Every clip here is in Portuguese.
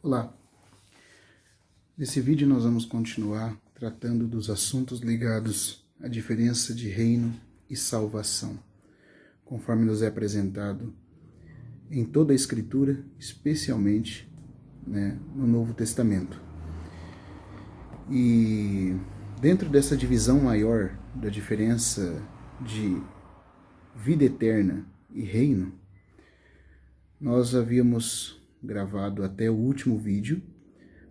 Olá, nesse vídeo nós vamos continuar tratando dos assuntos ligados à diferença de reino e salvação, conforme nos é apresentado em toda a Escritura, especialmente no Novo Testamento. E dentro dessa divisão maior da diferença de vida eterna e reino, nós havíamos gravado até o último vídeo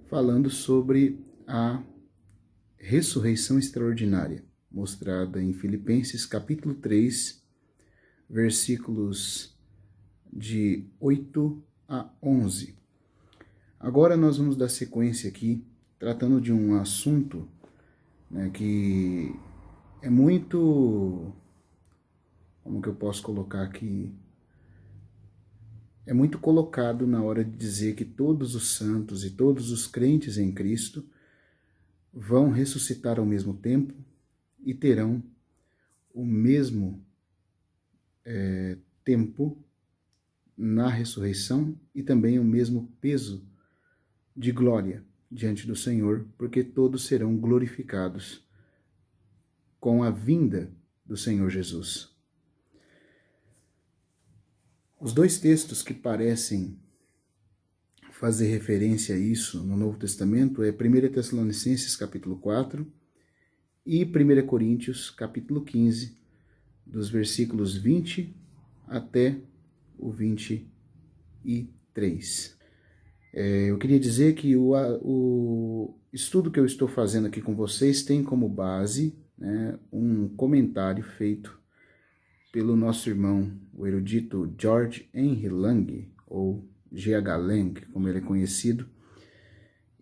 falando sobre a ressurreição extraordinária, mostrada em Filipenses capítulo 3, versículos de 8 a 11. Agora nós vamos dar sequência aqui, tratando de um assunto que é muito, como que eu posso colocar aqui, é muito colocado na hora de dizer que todos os santos e todos os crentes em Cristo vão ressuscitar ao mesmo tempo e terão o mesmo tempo na ressurreição e também o mesmo peso de glória diante do Senhor, porque todos serão glorificados com a vinda do Senhor Jesus. Os dois textos que parecem fazer referência a isso no Novo Testamento é 1 Tessalonicenses capítulo 4 e 1 Coríntios capítulo 15, dos versículos 20 até o 23. Eu queria dizer que o estudo que eu estou fazendo aqui com vocês tem como base um comentário feito pelo nosso irmão, o erudito George Henry Lang, ou G.H. Lang, como ele é conhecido,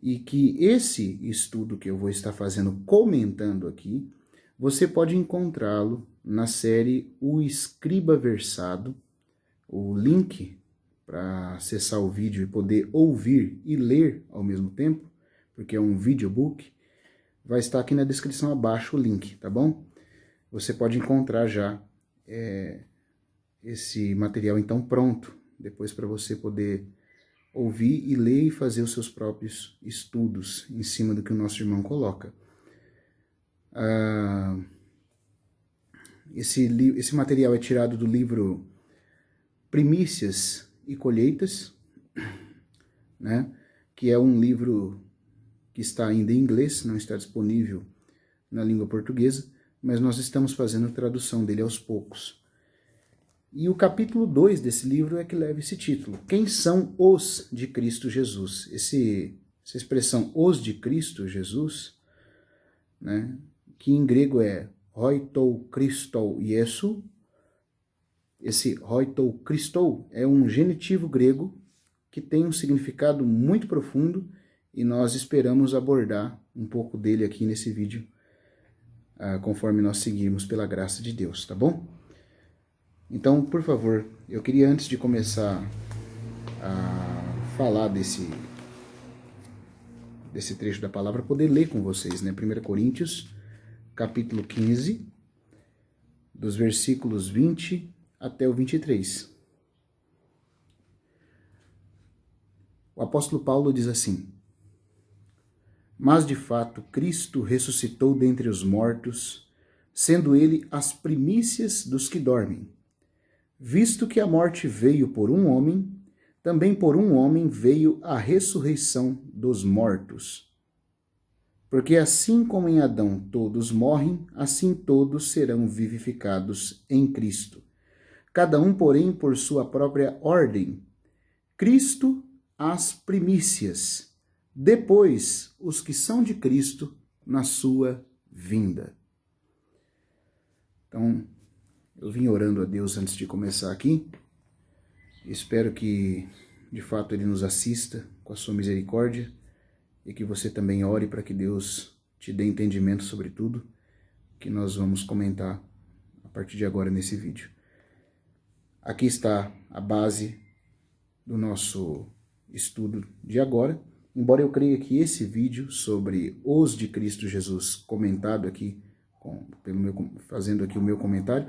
e que esse estudo que eu vou estar fazendo, comentando aqui, você pode encontrá-lo na série O Escriba Versado. O link para acessar o vídeo e poder ouvir e ler ao mesmo tempo, porque é um videobook, vai estar aqui na descrição abaixo o link, tá bom? Você pode encontrar já esse material então pronto, depois para você poder ouvir e ler e fazer os seus próprios estudos em cima do que o nosso irmão coloca. Esse material é tirado do livro Primícias e Colheitas, que é um livro que está ainda em inglês, não está disponível na língua portuguesa, mas nós estamos fazendo a tradução dele aos poucos. E o capítulo 2 desse livro é que leva esse título. Quem são os de Cristo Jesus? Essa expressão, os de Cristo Jesus, que em grego é hoitou Christou Iesu. Esse hoitou Christou é um genitivo grego que tem um significado muito profundo e nós esperamos abordar um pouco dele aqui nesse vídeo, conforme nós seguirmos pela graça de Deus, tá bom? Então, por favor, eu queria antes de começar a falar desse trecho da palavra, poder ler com vocês, 1 Coríntios, capítulo 15, dos versículos 20 até o 23. O apóstolo Paulo diz assim: Mas de fato Cristo ressuscitou dentre os mortos, sendo ele as primícias dos que dormem. Visto que a morte veio por um homem, também por um homem veio a ressurreição dos mortos. Porque assim como em Adão todos morrem, assim todos serão vivificados em Cristo. Cada um, porém, por sua própria ordem. Cristo as primícias, depois os que são de Cristo na sua vinda. Então, eu vim orando a Deus antes de começar aqui. Espero que, de fato, Ele nos assista com a sua misericórdia e que você também ore para que Deus te dê entendimento sobre tudo que nós vamos comentar a partir de agora nesse vídeo. Aqui está a base do nosso estudo de agora, embora eu creia que esse vídeo sobre os de Cristo Jesus, comentado aqui, fazendo aqui o meu comentário,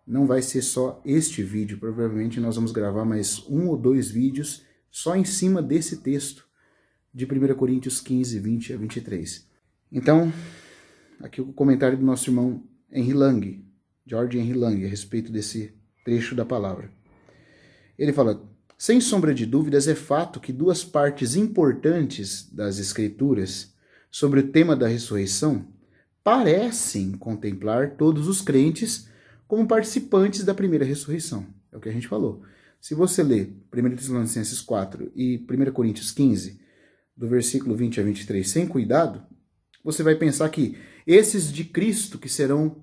não vai ser só este vídeo, provavelmente nós vamos gravar mais um ou dois vídeos só em cima desse texto, de 1 Coríntios 15, 20 a 23. Então, aqui o comentário do nosso irmão Henry Lang, George Henry Lang, a respeito desse trecho da palavra. Ele fala: sem sombra de dúvidas, é fato que duas partes importantes das Escrituras sobre o tema da ressurreição parecem contemplar todos os crentes como participantes da primeira ressurreição. É o que a gente falou. Se você ler 1 Tessalonicenses 4 e 1 Coríntios 15, do versículo 20 a 23, sem cuidado, você vai pensar que esses de Cristo que serão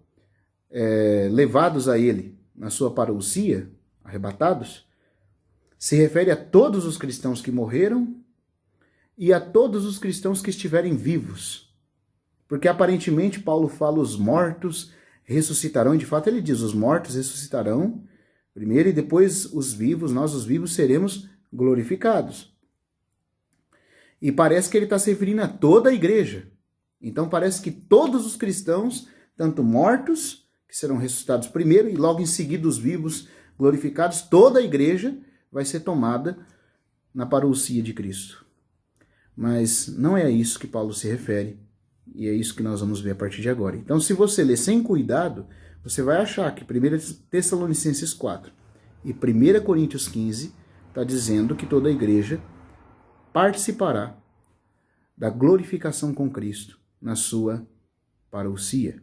levados a ele na sua parousia, arrebatados, se refere a todos os cristãos que morreram e a todos os cristãos que estiverem vivos. Porque aparentemente Paulo fala os mortos ressuscitarão, e de fato ele diz, os mortos ressuscitarão primeiro e depois os vivos, nós os vivos seremos glorificados. E parece que ele está se referindo a toda a igreja. Então parece que todos os cristãos, tanto mortos, que serão ressuscitados primeiro, e logo em seguida os vivos glorificados, toda a igreja vai ser tomada na parousia de Cristo. Mas não é a isso que Paulo se refere, e é isso que nós vamos ver a partir de agora. Então, se você ler sem cuidado, você vai achar que 1 Tessalonicenses 4 e 1 Coríntios 15 está dizendo que toda a igreja participará da glorificação com Cristo na sua parousia.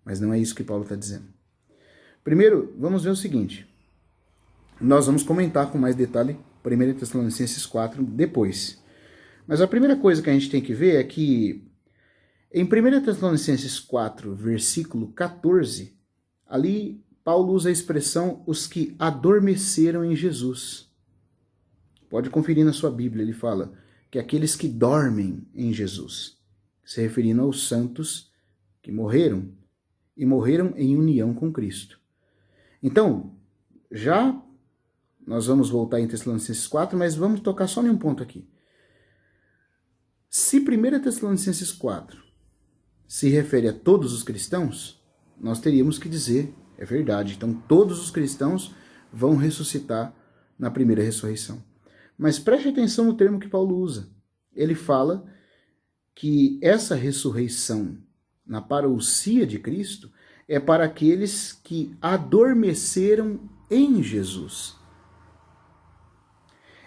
Mas não é isso que Paulo está dizendo. Primeiro, vamos ver o seguinte. Nós vamos comentar com mais detalhe 1 Tessalonicenses 4 depois. Mas a primeira coisa que a gente tem que ver é que em 1 Tessalonicenses 4, versículo 14, ali Paulo usa a expressão os que adormeceram em Jesus. Pode conferir na sua Bíblia, ele fala que aqueles que dormem em Jesus, se referindo aos santos que morreram e morreram em união com Cristo. Então, já nós vamos voltar em Tessalonicenses 4, mas vamos tocar só em um ponto aqui. Se 1 Tessalonicenses 4 se refere a todos os cristãos, nós teríamos que dizer, é verdade, então todos os cristãos vão ressuscitar na primeira ressurreição. Mas preste atenção no termo que Paulo usa. Ele fala que essa ressurreição na parousia de Cristo é para aqueles que adormeceram em Jesus.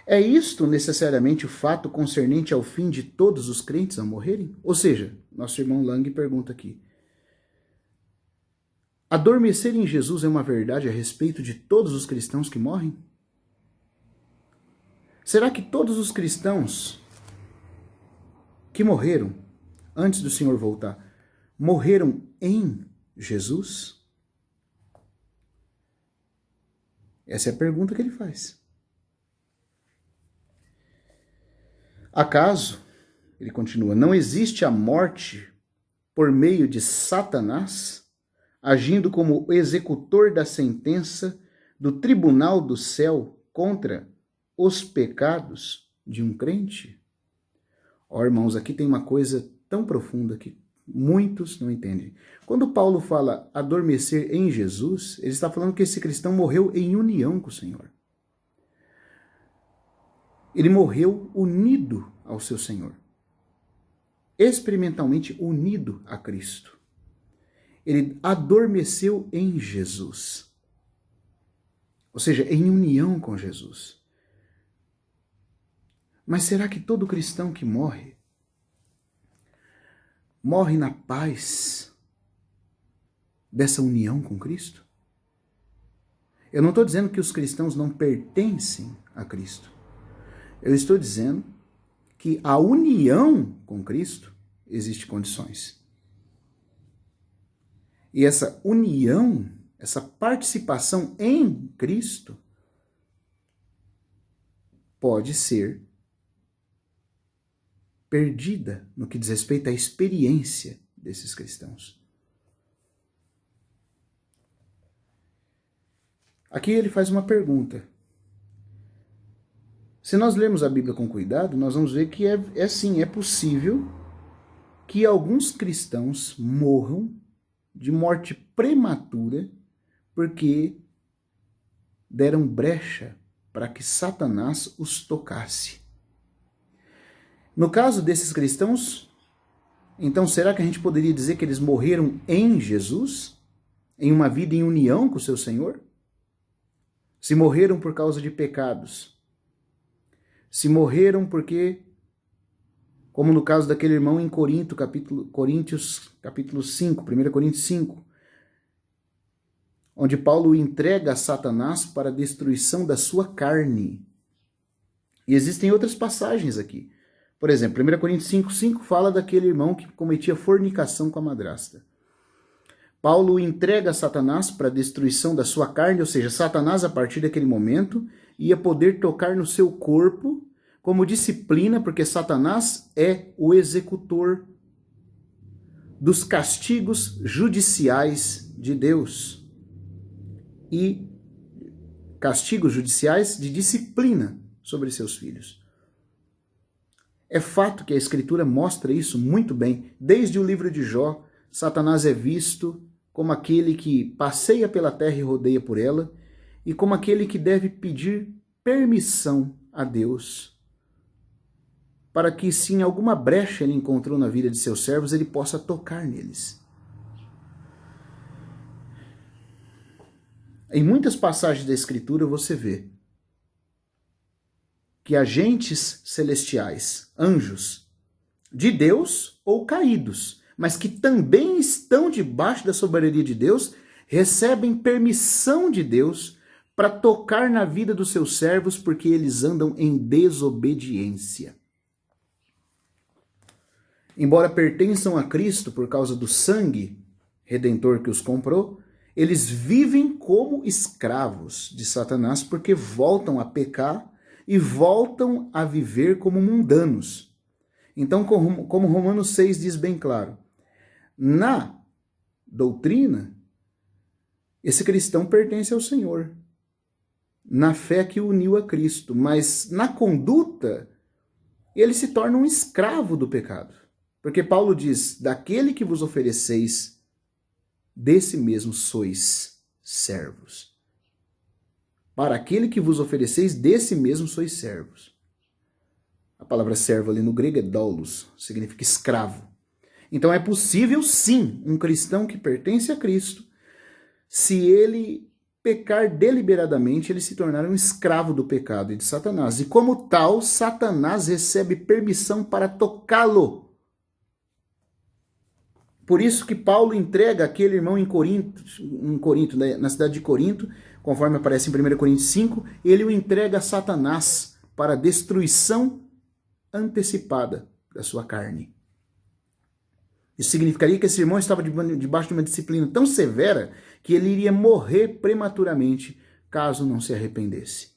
É isto necessariamente o fato concernente ao fim de todos os crentes a morrerem? Ou seja, nosso irmão Lang pergunta aqui, adormecer em Jesus é uma verdade a respeito de todos os cristãos que morrem? Será que todos os cristãos que morreram antes do Senhor voltar, morreram em Jesus? Essa é a pergunta que ele faz. Acaso, ele continua, não existe a morte por meio de Satanás, agindo como o executor da sentença do tribunal do céu contra os pecados de um crente? Ó, irmãos, aqui tem uma coisa tão profunda que muitos não entendem. Quando Paulo fala adormecer em Jesus, ele está falando que esse cristão morreu em união com o Senhor. Ele morreu unido ao seu Senhor, experimentalmente unido a Cristo. Ele adormeceu em Jesus, ou seja, em união com Jesus. Mas será que todo cristão que morre na paz dessa união com Cristo? Eu não estou dizendo que os cristãos não pertencem a Cristo. Eu estou dizendo que a união com Cristo existe condições. E essa união, essa participação em Cristo, pode ser perdida no que diz respeito à experiência desses cristãos. Aqui ele faz uma pergunta. Se nós lermos a Bíblia com cuidado, nós vamos ver que sim, é possível que alguns cristãos morram de morte prematura porque deram brecha para que Satanás os tocasse. No caso desses cristãos, então será que a gente poderia dizer que eles morreram em Jesus? Em uma vida em união com o seu Senhor? Se morreram por causa de pecados, se morreram porque, como no caso daquele irmão em Corinto, capítulo 5, 1 Coríntios 5, onde Paulo entrega a Satanás para a destruição da sua carne. E existem outras passagens aqui. Por exemplo, 1 Coríntios 5,5 fala daquele irmão que cometia fornicação com a madrasta. Paulo entrega a Satanás para a destruição da sua carne, ou seja, Satanás, a partir daquele momento, ia poder tocar no seu corpo como disciplina, porque Satanás é o executor dos castigos judiciais de Deus. E castigos judiciais de disciplina sobre seus filhos. É fato que a Escritura mostra isso muito bem. Desde o livro de Jó, Satanás é visto como aquele que passeia pela terra e rodeia por ela, e como aquele que deve pedir permissão a Deus, para que, se em alguma brecha ele encontrou na vida de seus servos, ele possa tocar neles. Em muitas passagens da Escritura você vê que agentes celestiais, anjos, de Deus ou caídos, mas que também estão debaixo da soberania de Deus, recebem permissão de Deus para tocar na vida dos seus servos, porque eles andam em desobediência. Embora pertençam a Cristo por causa do sangue redentor que os comprou, eles vivem como escravos de Satanás, porque voltam a pecar e voltam a viver como mundanos. Então, como Romanos 6 diz bem claro, na doutrina, esse cristão pertence ao Senhor, na fé que o uniu a Cristo, mas na conduta, ele se torna um escravo do pecado. Porque Paulo diz, daquele que vos ofereceis, desse mesmo sois servos. Para aquele que vos ofereceis, desse mesmo sois servos. A palavra servo ali no grego é doulos, significa escravo. Então é possível sim um cristão que pertence a Cristo, se ele pecar deliberadamente, ele se tornar um escravo do pecado e de Satanás. E como tal, Satanás recebe permissão para tocá-lo. Por isso que Paulo entrega aquele irmão em Corinto, na cidade de Corinto, conforme aparece em 1 Coríntios 5, ele o entrega a Satanás para a destruição antecipada da sua carne. Isso significaria que esse irmão estava debaixo de uma disciplina tão severa que ele iria morrer prematuramente caso não se arrependesse.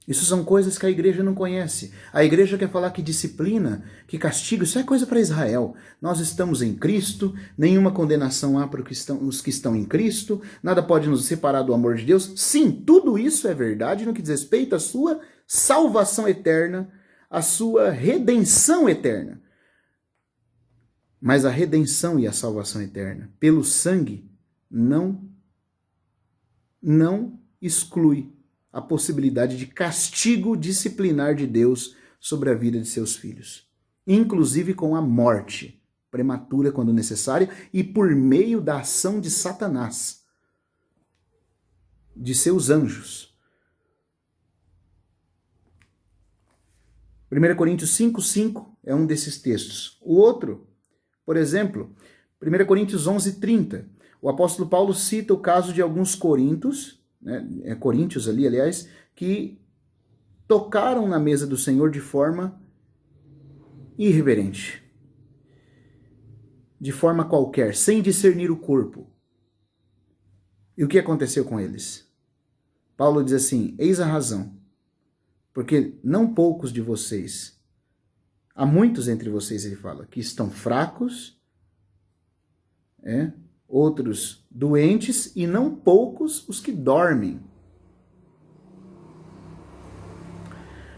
Isso são coisas que a igreja não conhece. A igreja quer falar que disciplina, que castigo, isso é coisa para Israel. Nós estamos em Cristo, nenhuma condenação há para os que estão em Cristo, nada pode nos separar do amor de Deus. Sim, tudo isso é verdade no que diz respeito à sua salvação eterna, à sua redenção eterna. Mas a redenção e a salvação eterna, pelo sangue, não exclui a possibilidade de castigo disciplinar de Deus sobre a vida de seus filhos, inclusive com a morte prematura quando necessária e por meio da ação de Satanás, de seus anjos. 1 Coríntios 5,5 é um desses textos. O outro, por exemplo, 1 Coríntios 11,30. O apóstolo Paulo cita o caso de alguns coríntios, coríntios ali, aliás, que tocaram na mesa do Senhor de forma irreverente, de forma qualquer, sem discernir o corpo. E o que aconteceu com eles? Paulo diz assim, eis a razão, porque não poucos de vocês, há muitos entre vocês, ele fala, que estão fracos, outros doentes, e não poucos os que dormem.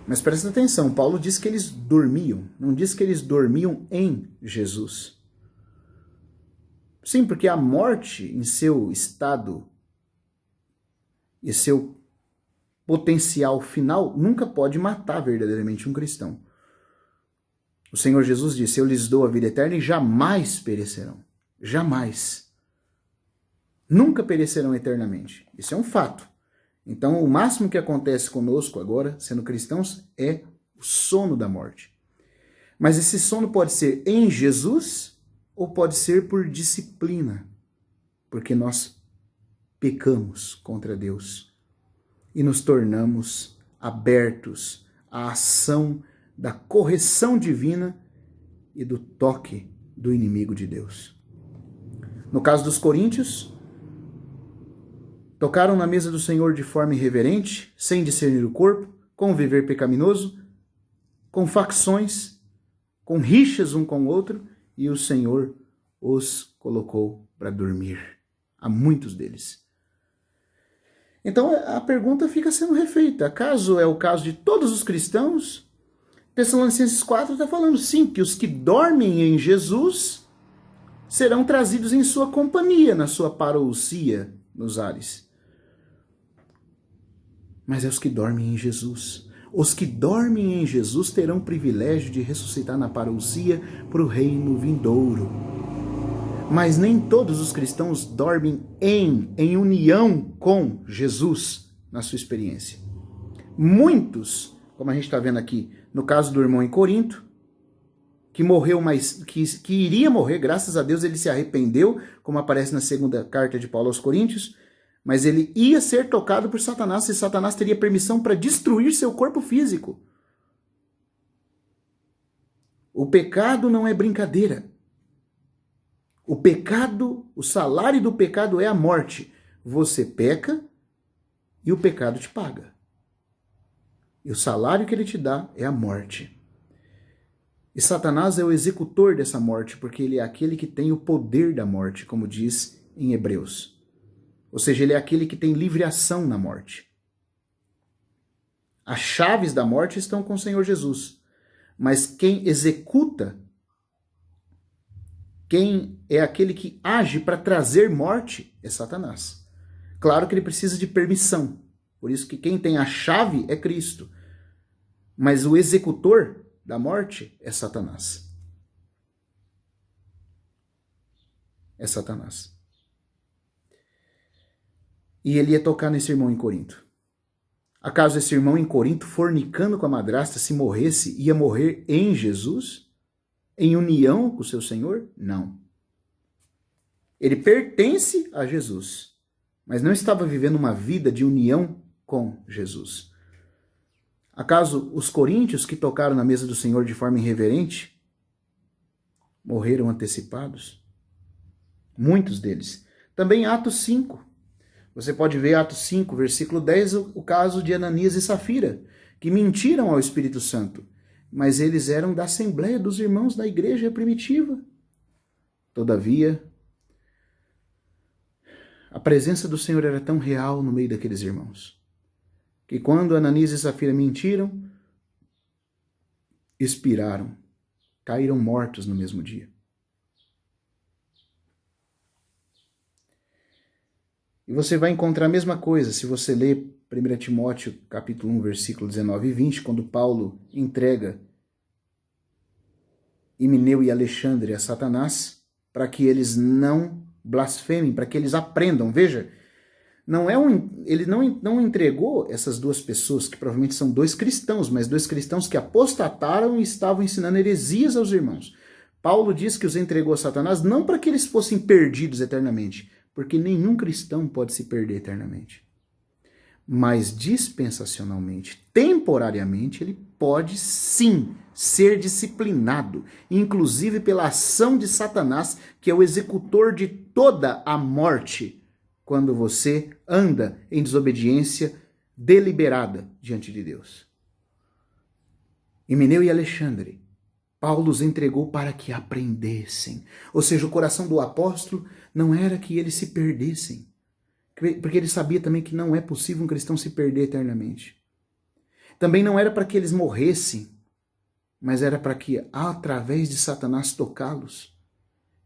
Mas presta atenção, Paulo diz que eles dormiam, não diz que eles dormiam em Jesus. Sim, porque a morte em seu estado e seu potencial final nunca pode matar verdadeiramente um cristão. O Senhor Jesus disse: eu lhes dou a vida eterna e jamais perecerão. Jamais. Nunca perecerão eternamente. Isso é um fato. Então, o máximo que acontece conosco agora, sendo cristãos, é o sono da morte. Mas esse sono pode ser em Jesus ou pode ser por disciplina, porque nós pecamos contra Deus e nos tornamos abertos à ação da correção divina e do toque do inimigo de Deus. No caso dos coríntios, tocaram na mesa do Senhor de forma irreverente, sem discernir o corpo, com viver pecaminoso, com facções, com rixas um com o outro, e o Senhor os colocou para dormir. A muitos deles. Então a pergunta fica sendo refeita. Acaso é o caso de todos os cristãos? Tessalonicenses 4 está falando sim, que os que dormem em Jesus serão trazidos em sua companhia, na sua parousia nos ares. Mas é os que dormem em Jesus. Os que dormem em Jesus terão o privilégio de ressuscitar na parousia para o reino vindouro. Mas nem todos os cristãos dormem em união com Jesus na sua experiência. Muitos, como a gente está vendo aqui, no caso do irmão em Corinto, que morreu, mas que iria morrer, graças a Deus ele se arrependeu, como aparece na segunda carta de Paulo aos Coríntios, mas ele ia ser tocado por Satanás, e Satanás teria permissão para destruir seu corpo físico. O pecado não é brincadeira. O pecado, o salário do pecado é a morte. Você peca e o pecado te paga. E o salário que ele te dá é a morte. E Satanás é o executor dessa morte, porque ele é aquele que tem o poder da morte, como diz em Hebreus. Ou seja, ele é aquele que tem livre ação na morte. As chaves da morte estão com o Senhor Jesus. Mas quem executa, quem é aquele que age para trazer morte, é Satanás. Claro que ele precisa de permissão. Por isso que quem tem a chave é Cristo. Mas o executor da morte é Satanás. É Satanás. E ele ia tocar nesse irmão em Corinto. Acaso esse irmão em Corinto, fornicando com a madrasta, se morresse, ia morrer em Jesus? Em união com o seu Senhor? Não. Ele pertence a Jesus, mas não estava vivendo uma vida de união com Jesus. Acaso os coríntios que tocaram na mesa do Senhor de forma irreverente morreram antecipados? Muitos deles. Também Atos 5. Você pode ver Atos 5, versículo 10, o caso de Ananias e Safira, que mentiram ao Espírito Santo, mas eles eram da Assembleia dos Irmãos da Igreja Primitiva. Todavia, a presença do Senhor era tão real no meio daqueles irmãos, que quando Ananias e Safira mentiram, expiraram, caíram mortos no mesmo dia. E você vai encontrar a mesma coisa se você ler 1 Timóteo capítulo 1, versículo 19 e 20, quando Paulo entrega Himeneu e Alexandre a Satanás, para que eles não blasfemem, para que eles aprendam. Veja, ele não entregou essas duas pessoas, que provavelmente são dois cristãos, mas dois cristãos que apostataram e estavam ensinando heresias aos irmãos. Paulo diz que os entregou a Satanás não para que eles fossem perdidos eternamente, porque nenhum cristão pode se perder eternamente. Mas dispensacionalmente, temporariamente, ele pode sim ser disciplinado, inclusive pela ação de Satanás, que é o executor de toda a morte, quando você anda em desobediência deliberada diante de Deus. Himeneu e Alexandre, Paulo os entregou para que aprendessem. Ou seja, o coração do apóstolo não era que eles se perdessem, porque ele sabia também que não é possível um cristão se perder eternamente. Também não era para que eles morressem, mas era para que, através de Satanás tocá-los,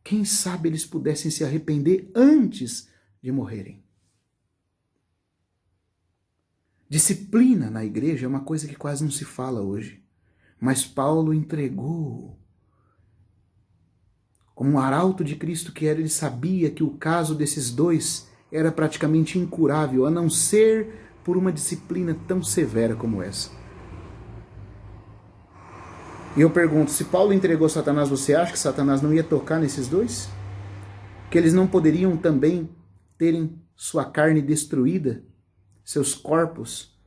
quem sabe eles pudessem se arrepender antes de morrerem. Disciplina na igreja é uma coisa que quase não se fala hoje. Mas Paulo entregou. Como um arauto de Cristo que era, ele sabia que o caso desses dois era praticamente incurável, a não ser por uma disciplina tão severa como essa. E eu pergunto, se Paulo entregou Satanás, você acha que Satanás não ia tocar nesses dois? Que eles não poderiam também terem sua carne destruída, seus corpos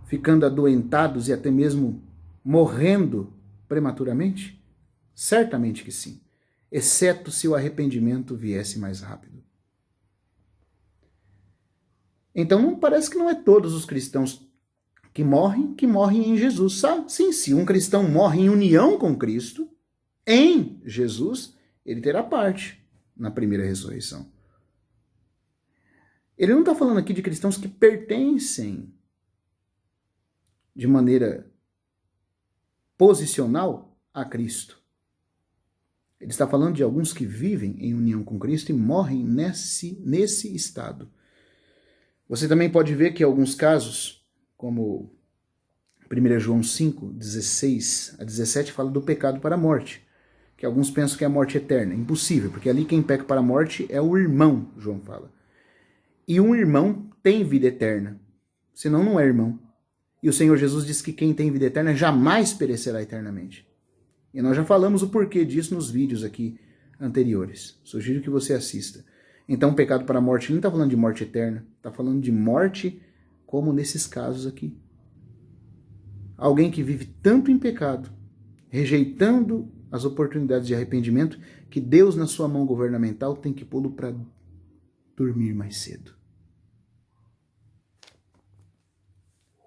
ficando adoentados e até mesmo morrendo prematuramente? Certamente que sim, exceto se o arrependimento viesse mais rápido. Então não parece que não é todos os cristãos que morrem em Jesus. Sim, se um cristão morre em união com Cristo, em Jesus, ele terá parte na primeira ressurreição. Ele não está falando aqui de cristãos que pertencem de maneira posicional a Cristo. Ele está falando de alguns que vivem em união com Cristo e morrem nesse estado. Você também pode ver que em alguns casos, como 1 João 5, 16 a 17, fala do pecado para a morte, que alguns pensam que é a morte eterna. Impossível, porque ali quem peca para a morte é o irmão, João fala. E um irmão tem vida eterna, senão não é irmão. E o Senhor Jesus diz que quem tem vida eterna jamais perecerá eternamente. E nós já falamos o porquê disso nos vídeos aqui anteriores. Sugiro que você assista. Então, o pecado para a morte não está falando de morte eterna, está falando de morte como nesses casos aqui. Alguém que vive tanto em pecado, rejeitando as oportunidades de arrependimento, que Deus, na sua mão governamental, tem que pô-lo para dormir mais cedo.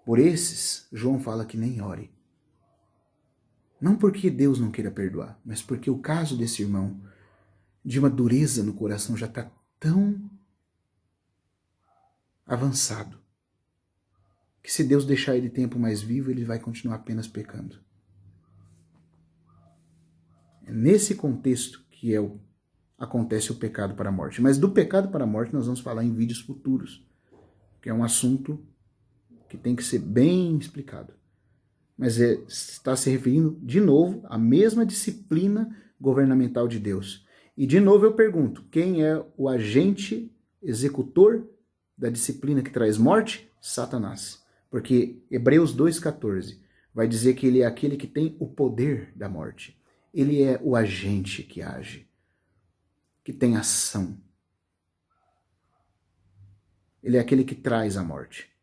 Por esses, João fala que nem ore. Não porque Deus não queira perdoar, mas porque o caso desse irmão, de uma dureza no coração, já está tão avançado, que se Deus deixar ele tempo mais vivo, ele vai continuar apenas pecando. É nesse contexto que acontece o pecado para a morte. Mas do pecado para a morte nós vamos falar em vídeos futuros, que é um assunto que tem que ser bem explicado. Mas está se referindo, de novo, à mesma disciplina governamental de Deus. E, de novo, eu pergunto, quem é o agente executor da disciplina que traz morte? Satanás. Porque Hebreus 2,14 vai dizer que ele é aquele que tem o poder da morte. Ele é o agente que age, que tem ação. Ele é aquele que traz a morte.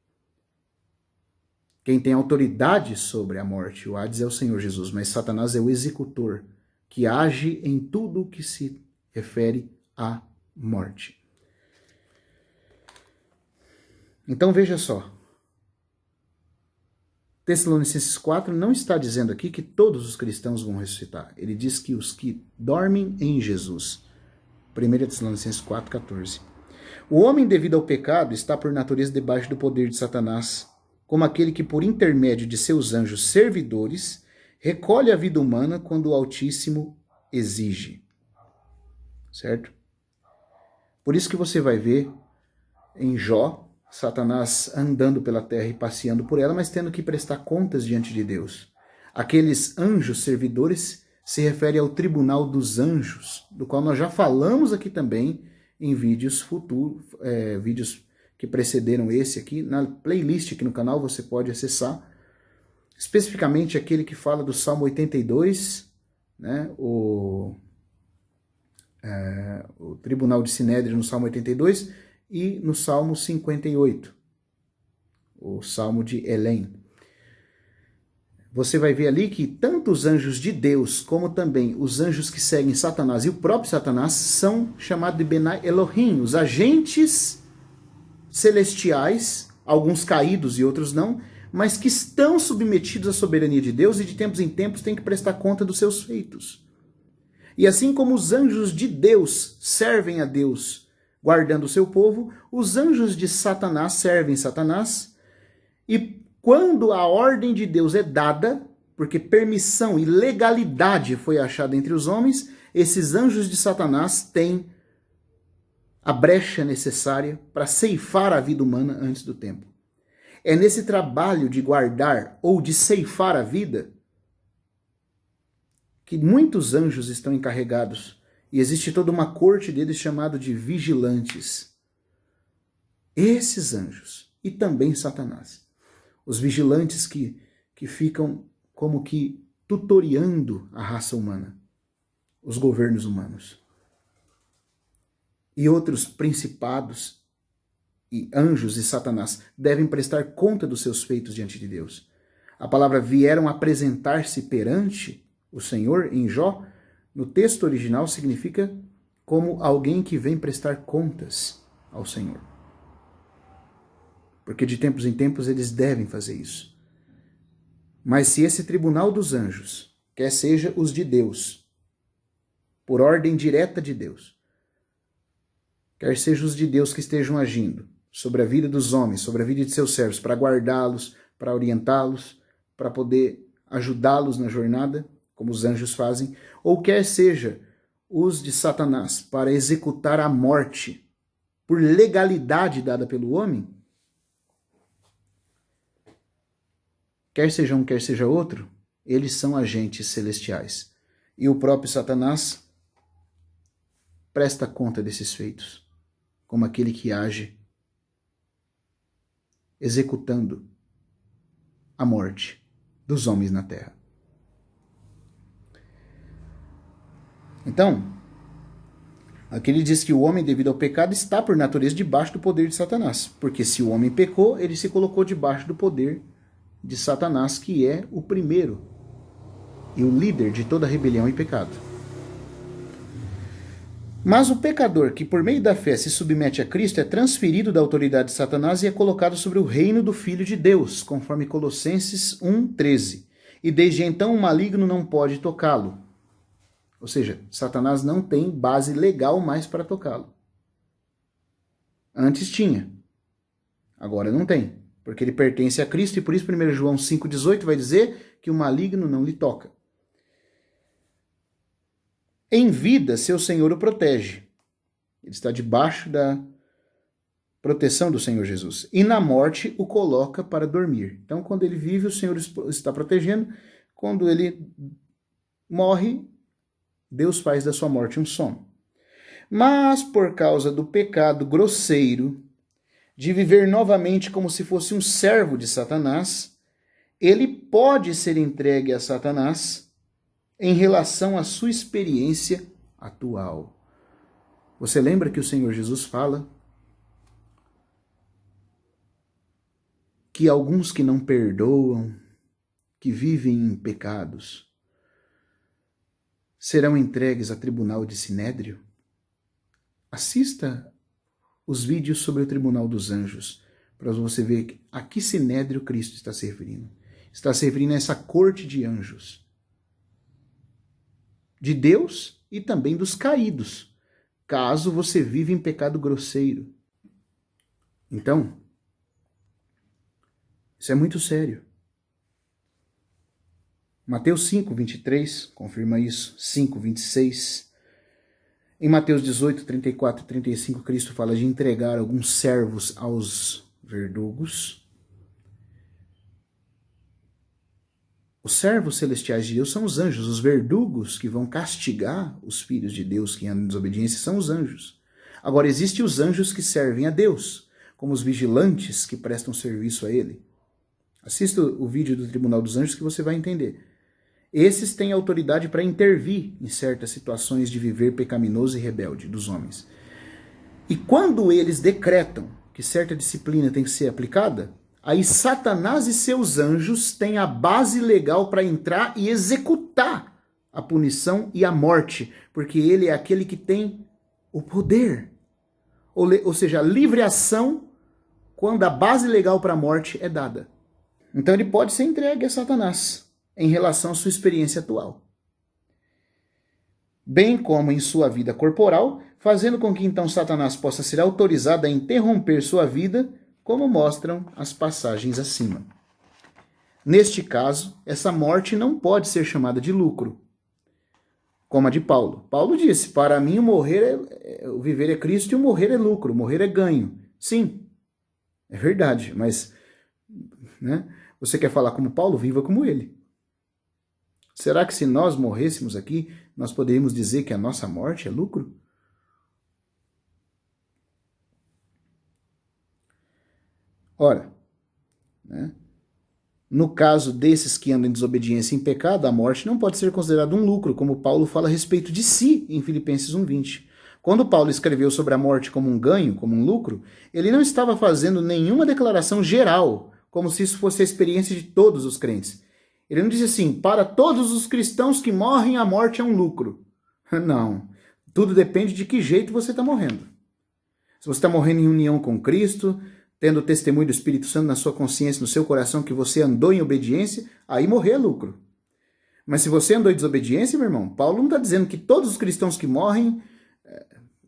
Quem tem autoridade sobre a morte, o Hades, é o Senhor Jesus, mas Satanás é o executor, que age em tudo o que se refere à morte. Então veja só, Tessalonicenses 4 não está dizendo aqui que todos os cristãos vão ressuscitar. Ele diz que os que dormem em Jesus. 1 Tessalonicenses 4,14. O homem, devido ao pecado, está por natureza debaixo do poder de Satanás, como aquele que, por intermédio de seus anjos servidores, recolhe a vida humana quando o Altíssimo exige. Certo? Por isso que você vai ver em Jó, Satanás andando pela terra e passeando por ela, mas tendo que prestar contas diante de Deus. Aqueles anjos servidores se refere ao tribunal dos anjos, do qual nós já falamos aqui também em vídeos futuros, vídeos que precederam esse aqui, na playlist aqui no canal você pode acessar, especificamente aquele que fala do Salmo 82, né, o Tribunal de Sinédrio no Salmo 82 e no Salmo 58, o Salmo de Elém. Você vai ver ali que tanto os anjos de Deus, como também os anjos que seguem Satanás e o próprio Satanás, são chamados de Benai Elohim, os agentes celestiais, alguns caídos e outros não, mas que estão submetidos à soberania de Deus e de tempos em tempos têm que prestar conta dos seus feitos. E assim como os anjos de Deus servem a Deus guardando o seu povo, os anjos de Satanás servem Satanás, e quando a ordem de Deus é dada, porque permissão e legalidade foi achada entre os homens, esses anjos de Satanás têm a brecha necessária para ceifar a vida humana antes do tempo. É nesse trabalho de guardar ou de ceifar a vida que muitos anjos estão encarregados e existe toda uma corte deles chamada de vigilantes. Esses anjos e também Satanás. Os vigilantes que ficam como que tutoriando a raça humana, os governos humanos. E outros principados e anjos e Satanás devem prestar conta dos seus feitos diante de Deus. A palavra vieram apresentar-se perante o Senhor em Jó, no texto original significa como alguém que vem prestar contas ao Senhor. Porque de tempos em tempos eles devem fazer isso. Mas se esse tribunal dos anjos, quer seja os de Deus, por ordem direta de Deus, quer seja os de Deus que estejam agindo sobre a vida dos homens, sobre a vida de seus servos, para guardá-los, para orientá-los, para poder ajudá-los na jornada, como os anjos fazem, ou quer seja os de Satanás, para executar a morte por legalidade dada pelo homem, quer seja um, quer seja outro, eles são agentes celestiais. E o próprio Satanás presta conta desses feitos, como aquele que age executando a morte dos homens na terra. Então, aqui ele diz que o homem, devido ao pecado, está por natureza debaixo do poder de Satanás. Porque se o homem pecou, ele se colocou debaixo do poder de Satanás, que é o primeiro e o líder de toda rebelião e pecado. Mas o pecador que por meio da fé se submete a Cristo é transferido da autoridade de Satanás e é colocado sobre o reino do Filho de Deus, conforme Colossenses 1,13. E desde então o maligno não pode tocá-lo. Ou seja, Satanás não tem base legal mais para tocá-lo. Antes tinha, agora não tem. Porque ele pertence a Cristo, e por isso 1 João 5,18 vai dizer que o maligno não lhe toca. Em vida, seu Senhor o protege. Ele está debaixo da proteção do Senhor Jesus. E na morte o coloca para dormir. Então, quando ele vive, o Senhor está protegendo. Quando ele morre, Deus faz da sua morte um sono. Mas por causa do pecado grosseiro, de viver novamente como se fosse um servo de Satanás, ele pode ser entregue a Satanás em relação à sua experiência atual. Você lembra que o Senhor Jesus fala que alguns que não perdoam, que vivem em pecados, serão entregues a tribunal de Sinédrio? Assista os vídeos sobre o tribunal dos anjos, para você ver a que Sinédrio Cristo está se referindo. Está se referindo a essa corte de anjos, de Deus e também dos caídos, caso você vive em pecado grosseiro. Então, isso é muito sério. Mateus 5:23 confirma isso, 5:26. Em Mateus 18, 34 e 35, Cristo fala de entregar alguns servos aos verdugos. Os servos celestiais de Deus são os anjos. Os verdugos que vão castigar os filhos de Deus que andam em desobediência são os anjos. Agora, existem os anjos que servem a Deus, como os vigilantes que prestam serviço a Ele. Assista o vídeo do Tribunal dos Anjos que você vai entender. Esses têm autoridade para intervir em certas situações de viver pecaminoso e rebelde dos homens. E quando eles decretam que certa disciplina tem que ser aplicada, aí Satanás e seus anjos têm a base legal para entrar e executar a punição e a morte, porque ele é aquele que tem o poder. Ou seja, a livre ação quando a base legal para a morte é dada. Então ele pode ser entregue a Satanás em relação à sua experiência atual, bem como em sua vida corporal, fazendo com que então Satanás possa ser autorizado a interromper sua vida, como mostram as passagens acima. Neste caso, essa morte não pode ser chamada de lucro, como a de Paulo. Paulo disse, para mim o viver é Cristo e o morrer é lucro, o morrer é ganho. Sim, é verdade, mas você quer falar como Paulo? Viva como ele. Será que se nós morrêssemos aqui, nós poderíamos dizer que a nossa morte é lucro? Ora, né? No caso desses que andam em desobediência e em pecado, a morte não pode ser considerada um lucro, como Paulo fala a respeito de si em Filipenses 1:20. Quando Paulo escreveu sobre a morte como um ganho, como um lucro, ele não estava fazendo nenhuma declaração geral, como se isso fosse a experiência de todos os crentes. Ele não disse assim, para todos os cristãos que morrem, a morte é um lucro. Não. Tudo depende de que jeito você está morrendo. Se você está morrendo em união com Cristo, tendo o testemunho do Espírito Santo na sua consciência, no seu coração, que você andou em obediência, aí morrer é lucro. Mas se você andou em desobediência, meu irmão, Paulo não está dizendo que todos os cristãos que morrem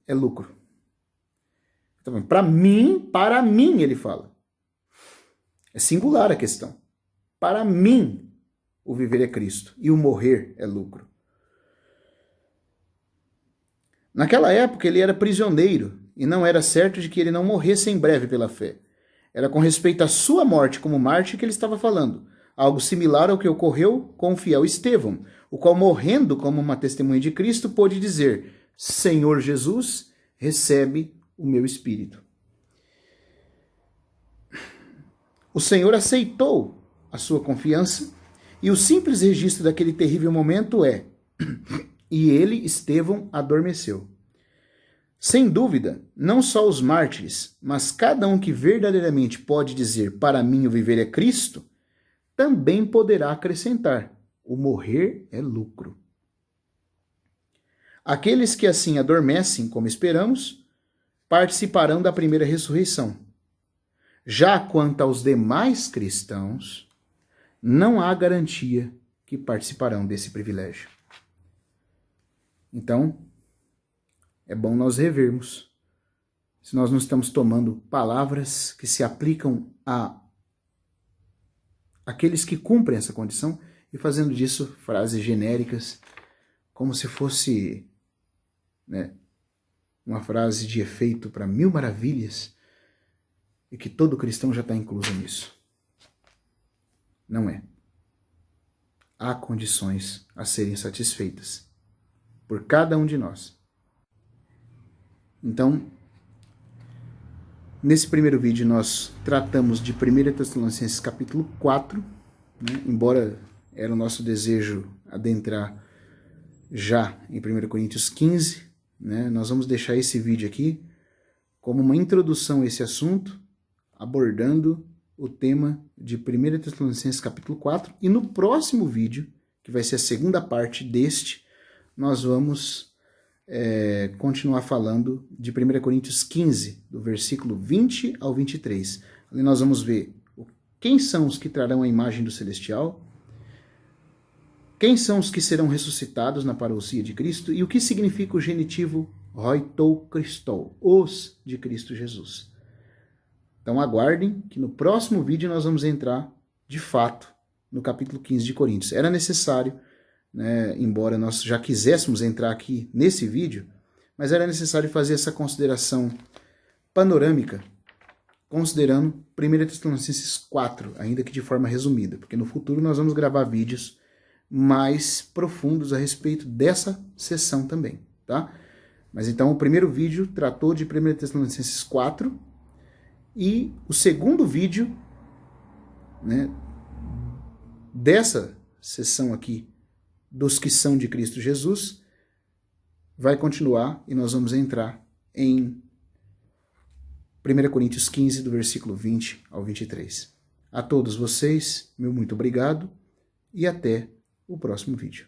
é lucro. Então, para mim, ele fala. É singular a questão. Para mim, o viver é Cristo e o morrer é lucro. Naquela época, ele era prisioneiro e não era certo de que ele não morresse em breve pela fé. Era com respeito à sua morte como mártir que ele estava falando, algo similar ao que ocorreu com o fiel Estevão, o qual, morrendo como uma testemunha de Cristo, pôde dizer, Senhor Jesus, recebe o meu espírito. O Senhor aceitou a sua confiança e o simples registro daquele terrível momento é e ele, Estevão, adormeceu. Sem dúvida, não só os mártires, mas cada um que verdadeiramente pode dizer para mim o viver é Cristo, também poderá acrescentar, o morrer é lucro. Aqueles que assim adormecem, como esperamos, participarão da primeira ressurreição. Já quanto aos demais cristãos, não há garantia que participarão desse privilégio. Então, é bom nós revermos se nós não estamos tomando palavras que se aplicam a aqueles que cumprem essa condição e fazendo disso frases genéricas, como se fosse, né, uma frase de efeito para 1000 maravilhas e que todo cristão já está incluso nisso. Não é. Há condições a serem satisfeitas por cada um de nós. Então, nesse primeiro vídeo nós tratamos de 1 Tessalonicenses capítulo 4, né? Embora era o nosso desejo adentrar já em 1 Coríntios 15, né? Nós vamos deixar esse vídeo aqui como uma introdução a esse assunto, abordando o tema de 1 Tessalonicenses capítulo 4, e no próximo vídeo, que vai ser a segunda parte deste, nós vamos continuar falando de 1 Coríntios 15, do versículo 20 ao 23. Ali nós vamos ver quem são os que trarão a imagem do celestial, quem são os que serão ressuscitados na parousia de Cristo e o que significa o genitivo Hoitou Christou, os de Cristo Jesus. Então aguardem que no próximo vídeo nós vamos entrar, de fato, no capítulo 15 de Coríntios. Era necessário, né, embora nós já quiséssemos entrar aqui nesse vídeo, mas era necessário fazer essa consideração panorâmica, considerando 1 Tessalonicenses 4, ainda que de forma resumida, porque no futuro nós vamos gravar vídeos mais profundos a respeito dessa sessão também, tá? Mas então o primeiro vídeo tratou de 1 Tessalonicenses 4, e o segundo vídeo, né, dessa sessão aqui, dos que são de Cristo Jesus, vai continuar e nós vamos entrar em 1 Coríntios 15, do versículo 20 ao 23. A todos vocês, meu muito obrigado e até o próximo vídeo.